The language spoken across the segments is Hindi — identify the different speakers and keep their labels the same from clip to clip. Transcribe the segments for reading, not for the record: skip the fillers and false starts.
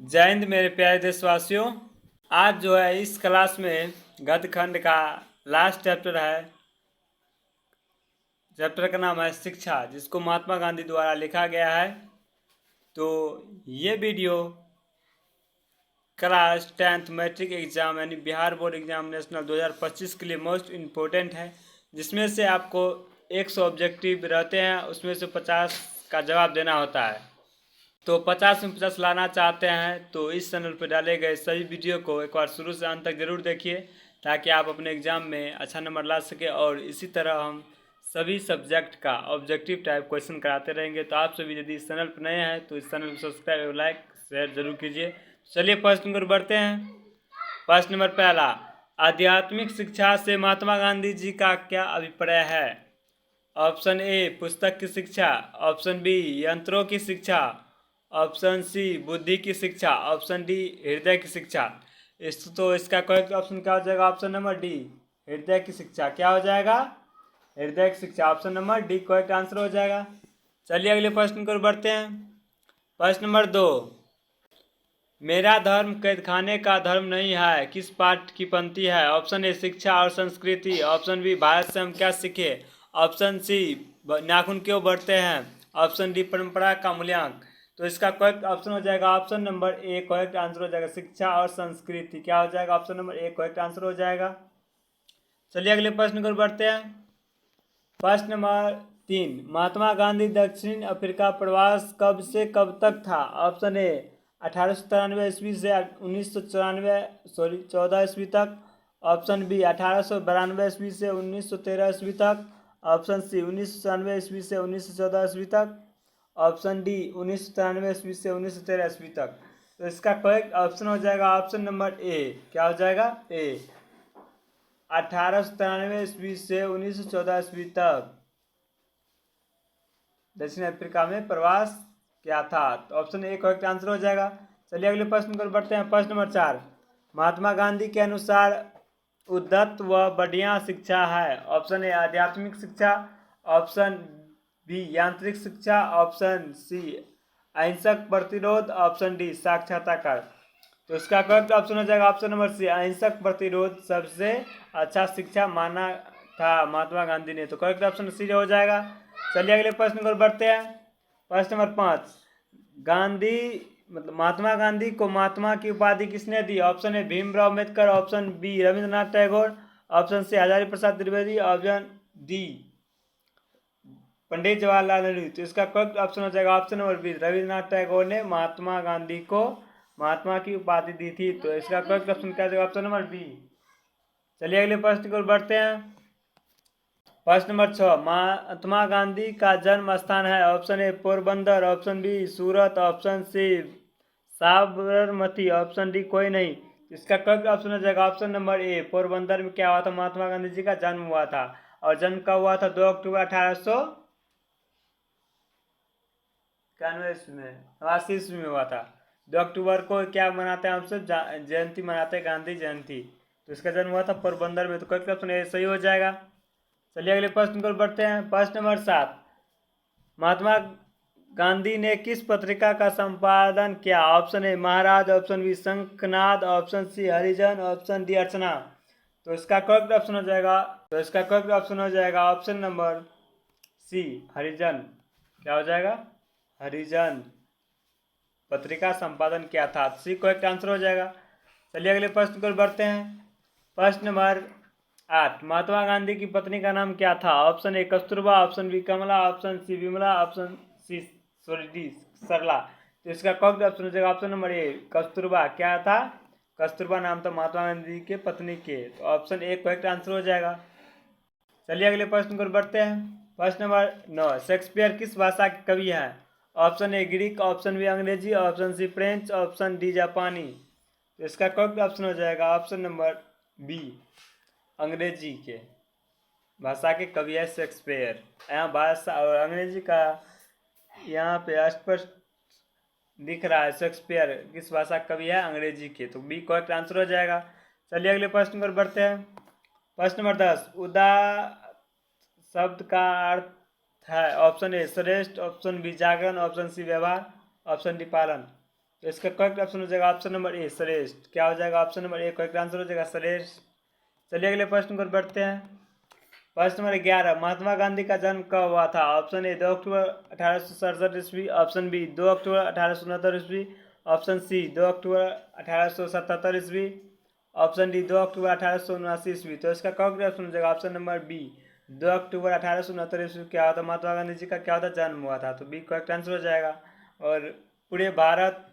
Speaker 1: जय हिंद मेरे प्यारे देशवासियों। आज जो है इस क्लास में गद्य खंड का लास्ट चैप्टर है। चैप्टर का नाम है शिक्षा, जिसको महात्मा गांधी द्वारा लिखा गया है। तो ये video class 10th matric exam यानी बिहार बोर्ड एग्जामिनेशनल 2025 के लिए मोस्ट इम्पोर्टेंट है, जिसमें से आपको 100 ऑब्जेक्टिव रहते हैं, उसमें से 50 का जवाब देना होता है। तो 50 में 50 लाना चाहते हैं तो इस चैनल पर डाले गए सभी वीडियो को एक बार शुरू से अंत तक जरूर देखिए, ताकि आप अपने एग्जाम में अच्छा नंबर ला सके। और इसी तरह हम सभी सब्जेक्ट का ऑब्जेक्टिव टाइप क्वेश्चन कराते रहेंगे। तो आप सभी यदि इस चैनल पर नए हैं तो इस चैनल को सब्सक्राइब, लाइक, शेयर जरूर कीजिए। चलिए प्रश्न नंबर बढ़ते हैं। प्रश्न नंबर पहला, आध्यात्मिक शिक्षा से महात्मा गांधी जी का क्या अभिप्राय है? ऑप्शन ए पुस्तक की शिक्षा, ऑप्शन बी यंत्रों की शिक्षा, ऑप्शन सी बुद्धि की शिक्षा, ऑप्शन डी हृदय की शिक्षा। तो इसका करेक्ट ऑप्शन क्या हो जाएगा? ऑप्शन नंबर डी, हृदय की शिक्षा। क्या हो जाएगा? हृदय की शिक्षा। Option number D correct answer हो जाएगा। चलिए अगले प्रश्न को बढ़ते हैं। प्रश्न नंबर 2, मेरा धर्म कैद खाने का धर्म नहीं है किस पाठ की पंक्ति है? ऑप्शन ए शिक्षा और संस्कृति, ऑप्शन बी भारत से हम क्या सीखे, ऑप्शन सी नाखून क्यों बढ़ते हैं, ऑप्शन डी परंपरा का मूल्यांक। तो इसका करेक्ट ऑप्शन हो जाएगा option number A correct answer हो जाएगा, शिक्षा और संस्कृति। क्या हो जाएगा? Option number A correct answer हो जाएगा। चलिए अगले प्रश्न को बढ़ते हैं। प्रश्न नंबर 3, महात्मा गांधी दक्षिण अफ्रीका प्रवास कब से कब तक था? ऑप्शन ए 1893 ईस्वी से 14 ईस्वी तक, ऑप्शन बी 1892 ईस्वी से 1913 ईस्वी तक, ऑप्शन सी 1994 ईस्वी से 1914 ईस्वी तक, ऑप्शन डी 1993 ईस्वी से 1913 ईस्वी तक। तो इसका करेक्ट ऑप्शन हो जाएगा ऑप्शन नंबर ए। क्या हो जाएगा? ए 1893 ईस्वी से 1914 ईस्वी तक दक्षिण अफ्रीका में प्रवास किया था। तो ऑप्शन ए करेक्ट आंसर हो जाएगा। चलिए अगले प्रश्न पर बढ़ते हैं। प्रश्न नंबर 4, महात्मा गांधी के अनुसार उद्धत व बढ़िया शिक्षा है? ऑप्शन ए आध्यात्मिक शिक्षा, ऑप्शन बी यांत्रिक शिक्षा, ऑप्शन सी अहिंसक प्रतिरोध, ऑप्शन डी साक्षात्कार। तो इसका करेक्ट ऑप्शन हो जाएगा ऑप्शन नंबर सी, अहिंसक प्रतिरोध सबसे अच्छा शिक्षा माना था महात्मा गांधी ने। तो करेक्ट ऑप्शन सी हो जाएगा। चलिए अगले प्रश्न को बढ़ते हैं। प्रश्न नंबर 5, महात्मा गांधी को महात्मा की उपाधि किसने दी? Option A Bhimrao Ambedkar, option B Rabindranath Tagore, option C Hazari Prasad Dwivedi, option D Pandit Jawaharlal Nehru. तो इसका करेक्ट ऑप्शन हो जाएगा option number B, Rabindranath Tagore ने महात्मा गांधी को महात्मा की उपाधि दी थी। तो इसका करेक्ट ऑप्शन क्या जाएगा? Option number B. चलिए अगले प्रश्न को बढ़ते हैं। प्रश्न नंबर 6, महात्मा गांधी का जन्म स्थान है? Option A Porbandar, option B Surat, option C Sabarmati, option D कोई नहीं। इसका करेक्ट ऑप्शन हो जाएगा ऑप्शन नंबर ए, पोरबंदर में क्या हुआ था? महात्मा गांधी जी का जन्म हुआ था। और जन्म कब हुआ था? 2 अक्टूबर 1891 में, 80 ईस्वी में हुआ था। 2 अक्टूबर को क्या मनाते हैं हम सब? जयंती मनाते हैं, गांधी जयंती। तो इसका जन्म हुआ था पोरबंदर में। तो करेक्ट ऑप्शन ए सही हो जाएगा। चलिए अगले प्रश्न को बढ़ते हैं। प्रश्न नंबर 7, महात्मा गांधी ने किस पत्रिका का संपादन किया? Option A Maharaj, option B Shankhnad, option C Harijan, option D Archana. तो इसका करेक्ट ऑप्शन हो जाएगा ऑप्शन नंबर सी हरिजन। क्या हो जाएगा? हरिजन पत्रिका संपादन किया था। सी करेक्ट आंसर हो जाएगा। चलिए अगले प्रश्न को बढ़ते हैं। प्रश्न नंबर 8, महात्मा गांधी की पत्नी का नाम क्या था? Option A Kasturba, option B Kamala, option C Vimala, option C D Sarala. तो इसका करेक्ट ऑप्शन हो जाएगा ऑप्शन नंबर ए कस्तूरबा। क्या था? कस्तूरबा नाम था महात्मा गांधी के पत्नी के। तो ऑप्शन ए करेक्ट आंसर हो जाएगा। चलिए अगले प्रश्न को बढ़ते हैं। प्रश्न नंबर 9, शेक्सपियर किस भाषा के कवि हैं? Option A Greek, option B अंग्रेजी, option C French, option D जापानी। तो इसका करेक्ट ऑप्शन हो जाएगा ऑप्शन नंबर बी, अंग्रेजी के भाषा के कवि है शेक्सपियर। यहाँ भाषा और अंग्रेजी का यहाँ पे स्पष्ट दिख रहा है। शेक्सपियर किस भाषा कवि है? अंग्रेजी के। तो बी करेक्ट आंसर हो जाएगा। चलिए अगले प्रश्न पर बढ़ते हैं। प्रश्न नंबर 10, उदात्त शब्द का अर्थ है? ऑप्शन ए श्रेष्ठ, ऑप्शन बी जागरण, ऑप्शन सी व्यवहार, ऑप्शन डी पालन। तो इसका करेक्ट ऑप्शन हो जाएगा ऑप्शन नंबर ए श्रेष्ठ। क्या हो जाएगा option number A correct answer हो जाएगा श्रेष्ठ। चलिए अगले प्रश्न पर बढ़ते हैं। प्रश्न नंबर 11, महात्मा गांधी का जन्म कब हुआ था? ऑप्शन ए 2 अक्टूबर 1867 ईस्वी, ऑप्शन बी 2 अक्टूबर 1869 ईस्वी, ऑप्शन सी 2 अक्टूबर 1877 ईस्वी, ऑप्शन डी 2 अक्टूबर 1879 ईस्वी। तो इसका करेक्ट ऑप्शन हो जाएगा ऑप्शन नंबर बी 2 अक्टूबर 1869 ईस्वी क्या होता महात्मा गांधी जी का क्या होता जन्म हुआ था। तो बी करेक्ट आंसर हो जाएगा। और पूरे भारत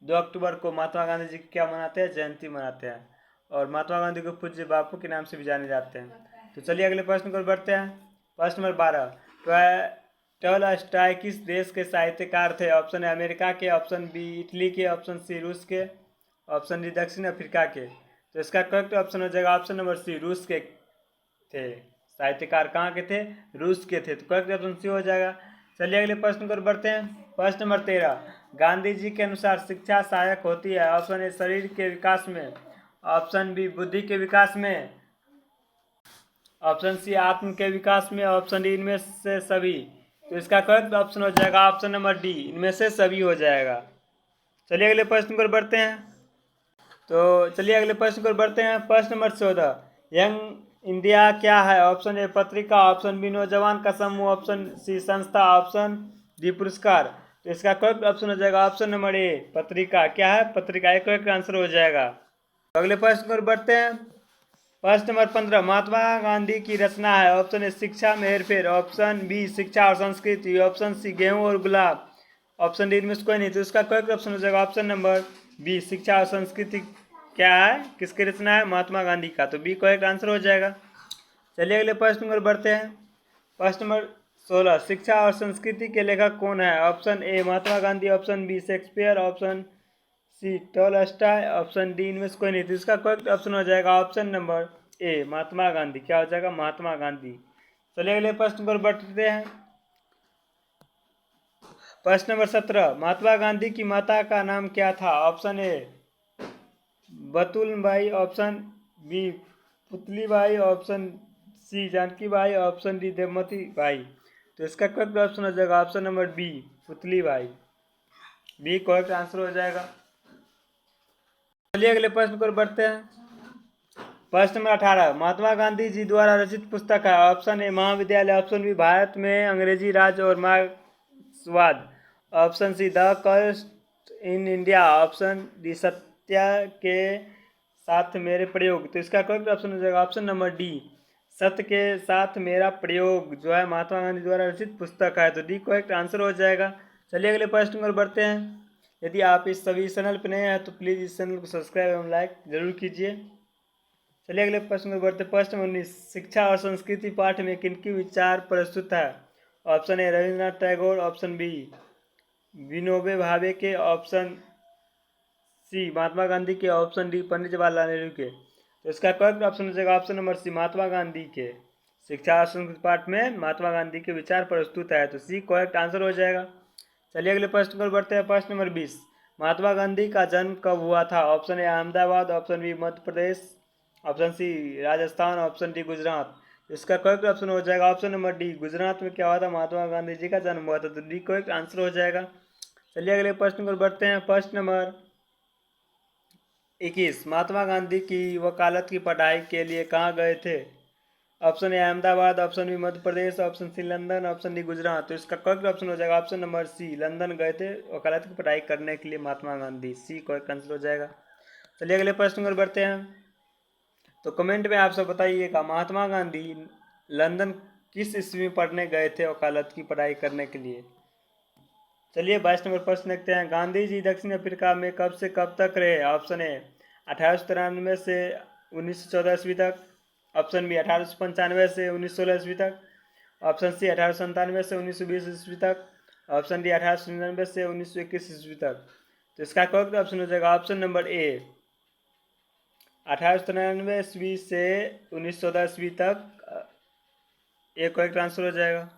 Speaker 1: 2 अक्टूबर को महात्मा गांधी जी की क्या मनाते हैं? जयंती मनाते हैं। और महात्मा गांधी को पूज्य बापू के नाम से भी जाने जाते हैं। तो चलिए अगले प्रश्न पर बढ़ते हैं। प्रश्न नंबर 12, टॉलस्टॉय किस देश के साहित्यकार थे? ऑप्शन ए अमेरिका के, ऑप्शन बी इटली के, ऑप्शन सी रूस के, ऑप्शन डी दक्षिण अफ्रीका के। तो इसका करेक्ट ऑप्शन हो जाएगा ऑप्शन नंबर सी रूस के थे। साहित्यकार कहाँ के थे? रूस के थे। तो करेक्ट ऑप्शन सी हो जाएगा। चलिए अगले प्रश्न पर बढ़ते हैं। प्रश्न नंबर 13, गांधी जी के अनुसार शिक्षा सहायक होती है? ऑप्शन ए शरीर के विकास में, ऑप्शन बी बुद्धि के विकास में, ऑप्शन सी आत्म के विकास में, ऑप्शन डी इनमें से सभी। तो इसका करेक्ट ऑप्शन हो जाएगा ऑप्शन नंबर डी इनमें से सभी हो जाएगा। चलिए अगले प्रश्न पर बढ़ते हैं। तो चलिए अगले प्रश्न पर बढ़ते हैं। प्रश्न नंबर 14, यंग इंडिया क्या है? ऑप्शन ए पत्रिका, ऑप्शन बी नौजवान का समूह, ऑप्शन सी संस्था, ऑप्शन डी पुरस्कार। तो इसका करेक्ट ऑप्शन हो जाएगा ऑप्शन नंबर ए पत्रिका। क्या है? पत्रिका। एक करेक्ट आंसर हो जाएगा। तो अगले प्रश्न पर बढ़ते हैं। प्रश्न नंबर 15, महात्मा गांधी की रचना है? ऑप्शन ए शिक्षा में हेरफेर, ऑप्शन बी शिक्षा और संस्कृति, ऑप्शन सी गेहूं और गुलाब, ऑप्शन डी इनमें से कोई नहीं। तो इसका करेक्ट ऑप्शन हो जाएगा ऑप्शन नंबर बी शिक्षा और संस्कृति। क्या है? किसकी रचना है? महात्मा गांधी का। तो बी करेक्ट आंसर हो जाएगा। चलिए अगले प्रश्न पर बढ़ते हैं। प्रश्न नंबर 16, शिक्षा और संस्कृति के लेखक कौन है? Option A Mahatma Gandhi, option B Shakespeare, option C Tolstoy, option D इनमें से कोई नहीं। तो इसका करेक्ट ऑप्शन हो जाएगा option number A Mahatma Gandhi. क्या हो जाएगा? महात्मा गांधी। चलिए अगले प्रश्न पर बढ़ते हैं। प्रश्न नंबर 17, महात्मा गांधी की माता का नाम क्या था? Option A Batulbai, option B Putlibai, option C Janaki Bai, option D Devmati Bai. तो इसका करेक्ट ऑप्शन हो जाएगा option number B Putlibai. B correct answer हो जाएगा। चलिए अगले प्रश्न पर बढ़ते हैं। प्रश्न नंबर 18, महात्मा गांधी जी द्वारा रचित पुस्तक है? ऑप्शन ए महाविद्यालय, ऑप्शन बी भारत में अंग्रेजी राज और मार्क्सवाद, ऑप्शन सी द कस्ट इन इंडिया, ऑप्शन डी सत्य के साथ मेरे प्रयोग। तो इसका करेक्ट ऑप्शन हो जाएगा ऑप्शन नंबर डी सत्य के साथ मेरा प्रयोग जो है महात्मा गांधी द्वारा रचित पुस्तक है। तो डी करेक्ट आंसर हो जाएगा। चलिए अगले प्रश्न पर बढ़ते हैं। यदि आप इस सभी चैनल पर नए हैं तो प्लीज़ इस चैनल को सब्सक्राइब एवं लाइक जरूर कीजिए। चलिए अगले प्रश्न पर बढ़ते। प्रश्न 19, शिक्षा और संस्कृति पाठ में किनकी विचार प्रस्तुत है? Option A Rabindranath Tagore, option B Vinoba Bhave के, ऑप्शन सी महात्मा गांधी के, ऑप्शन डी पंडित जवाहरलाल नेहरू के। तो इसका करेक्ट ऑप्शन हो जाएगा option number C Mahatma Gandhi के। शिक्षा और संस्कृति पाठ में महात्मा गांधी के विचार प्रस्तुत है। तो सी करेक्ट आंसर हो जाएगा। चलिए अगले प्रश्न पर बढ़ते हैं। प्रश्न नंबर 20, महात्मा गांधी का जन्म कब हुआ था? Option A Ahmedabad, option B Madhya Pradesh, option C Rajasthan, option D Gujarat. इसका करेक्ट ऑप्शन हो जाएगा ऑप्शन नंबर डी गुजरात में क्या हुआ था? महात्मा गांधी जी का जन्म हुआ था। तो डी करेक्ट आंसर हो जाएगा। चलिए अगले प्रश्न पर बढ़ते हैं। प्रश्न नंबर 21, महात्मा गांधी की वकालत की पढ़ाई के लिए कहाँ गए थे? Option A Ahmedabad, option B Madhya Pradesh, option C London, option D Gujarat. तो इसका करेक्ट ऑप्शन हो जाएगा ऑप्शन नंबर सी लंदन गए थे वकालत की पढ़ाई करने के लिए Mahatma Gandhi. C correct answer हो जाएगा। चलिए अगले प्रश्न पर बढ़ते हैं। तो कमेंट में आप सब बताइएगा महात्मा गांधी लंदन किस ईस्वी में पढ़ने गए थे वकालत की पढ़ाई करने के लिए। चलिए 22 नंबर प्रश्न देखते हैं। गांधी जी दक्षिण अफ्रीका में कब से कब तक रहे? ऑप्शन ए 1893 से 1914 ईस्वी तक, ऑप्शन बी 1895 से 1916 ईस्वी तक, ऑप्शन सी 1897 से 1920 ईस्वी तक, ऑप्शन डी 1899 से 1921 ईस्वी तक। तो इसका करेक्ट ऑप्शन हो जाएगा ऑप्शन नंबर ए 1893 ईस्वी से 1914 ईस्वी तक। एक करेक्ट आंसर हो जाएगा।